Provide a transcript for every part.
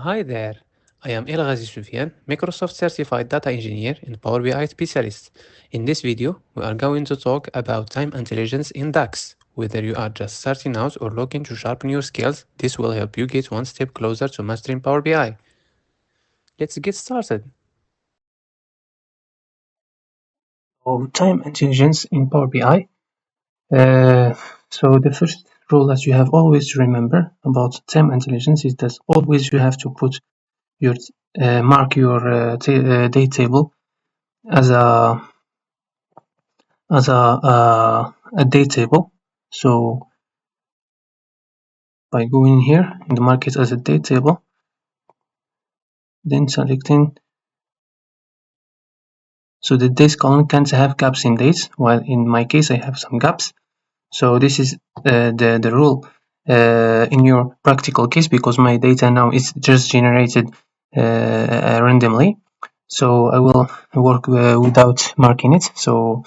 Hi there, I am El Ghazi Soufiane, Microsoft Certified Data Engineer and Power BI Specialist. In this video, we are going to talk about time intelligence in DAX. Whether you are just starting out or looking to sharpen your skills, this will help you get one step closer to mastering Power BI. Let's get started. Time intelligence in Power BI. So the first rule that you have always to remember about time intelligence is that always you have to put your mark your date table as a date table. So by going here in the market as a date table, then selecting. So the dates column can't have gaps in dates, while in my case I have some gaps. So this is the rule in your practical case, because my data now is just generated randomly. So I will work without marking it. So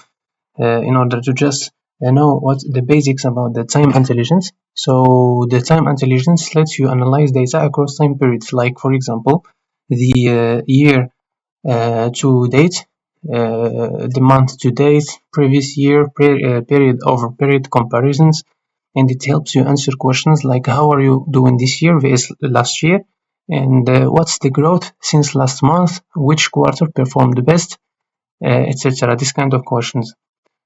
in order to just know what the basics about the time intelligence. So the time intelligence lets you analyze data across time periods, like for example the year to date, the month to date, previous year, period over period comparisons, and it helps you answer questions like how are you doing this year versus last year, and what's the growth since last month, which quarter performed the best, etc. This kind of questions.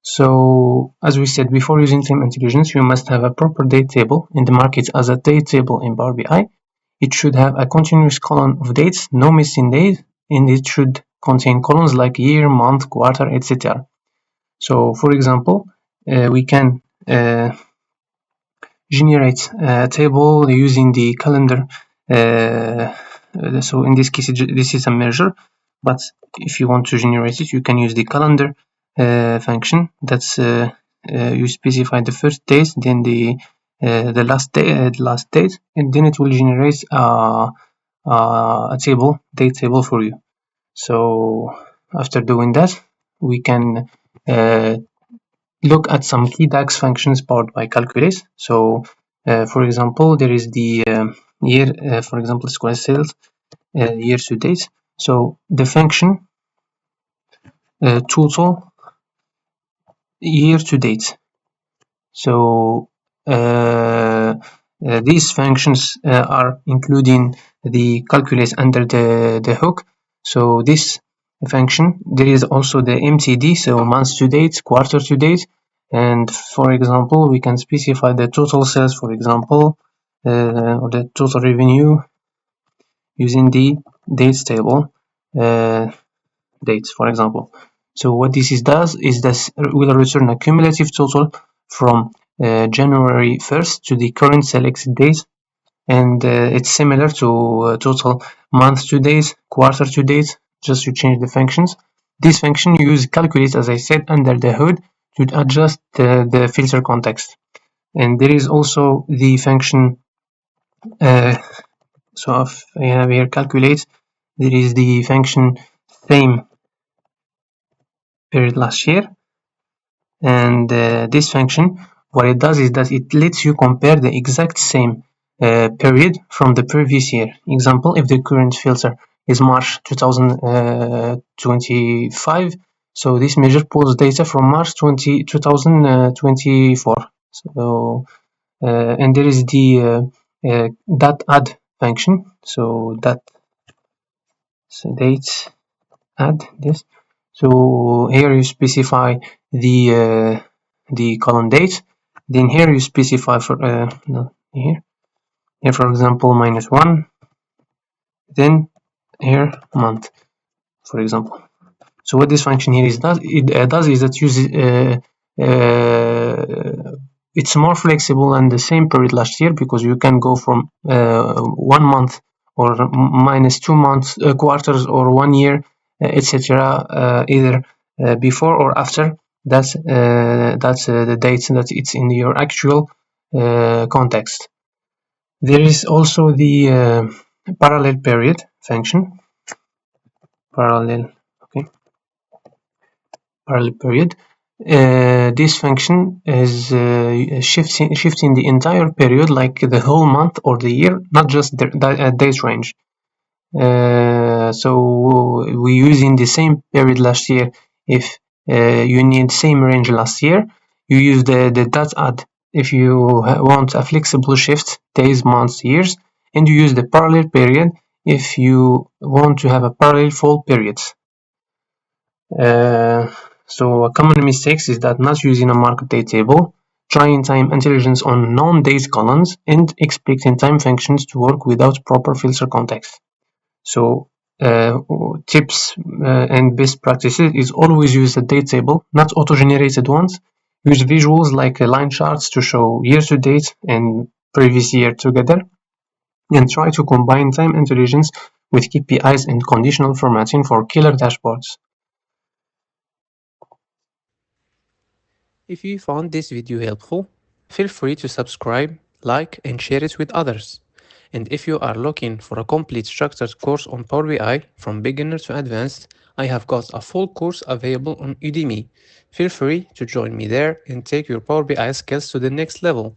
So, as we said before, using time intelligence, you must have a proper date table in the market as a date table in Power BI. It should have a continuous column of dates, no missing days, and it should contain columns like year, month, quarter, etc. So, for example, we can generate a table using the calendar. So in this case, this is a measure, but if you want to generate it, you can use the calendar function. That's you specify the first date, then the last date, and then it will generate a table, date table for you. So after doing that, we can look at some key DAX functions powered by calculate. So for example, there is the year, for example, square sales year to date. So the function total year to date. So these functions are including the calculate under the hook. So this function, there is also the MTD, so month to date, quarter to date, and for example, we can specify the total sales, for example, or the total revenue using the dates table, dates, for example. So what this does is this will return a cumulative total from January 1st to the current selected date, and it's similar to total month to date, quarter to date, just you change the functions. This function uses calculate, as I said, under the hood to adjust the filter context. And there is also the function, so if I have here calculate, there is the function same period last year, and this function, what it does is that it lets you compare the exact same period from the previous year. Example, if the current filter is March 2025, so this measure pulls data from March 2024. So and there is the DATEADD function. So date add this. So here you specify the column date. Then here you specify for here for example -1. Then here month, for example. So what this function here is does is that uses it's more flexible than the same period last year, because you can go from 1 month or -2 months, quarters, or 1 year, etc. Either before or after. That's the date that it's in your actual context. There is also the parallel period function. Parallel period. This function is shifting the entire period, like the whole month or the year, not just the date range. So we using the same period last year. If you need same range last year, you use the DATEADD. If you want a flexible shift, days, months, years, and you use the parallel period if you want to have a parallel full periods. So a common mistake is that not using a market date table, trying time intelligence on non-date columns, and expecting time functions to work without proper filter context. So tips and best practices is always use a date table, not auto-generated ones. Use visuals like line charts to show year-to-date and previous year together, and try to combine time intelligence with KPIs and conditional formatting for killer dashboards. If you found this video helpful, feel free to subscribe, like, and share it with others. And if you are looking for a complete structured course on Power BI from beginner to advanced, I have got a full course available on Udemy. Feel free to join me there and take your Power BI skills to the next level.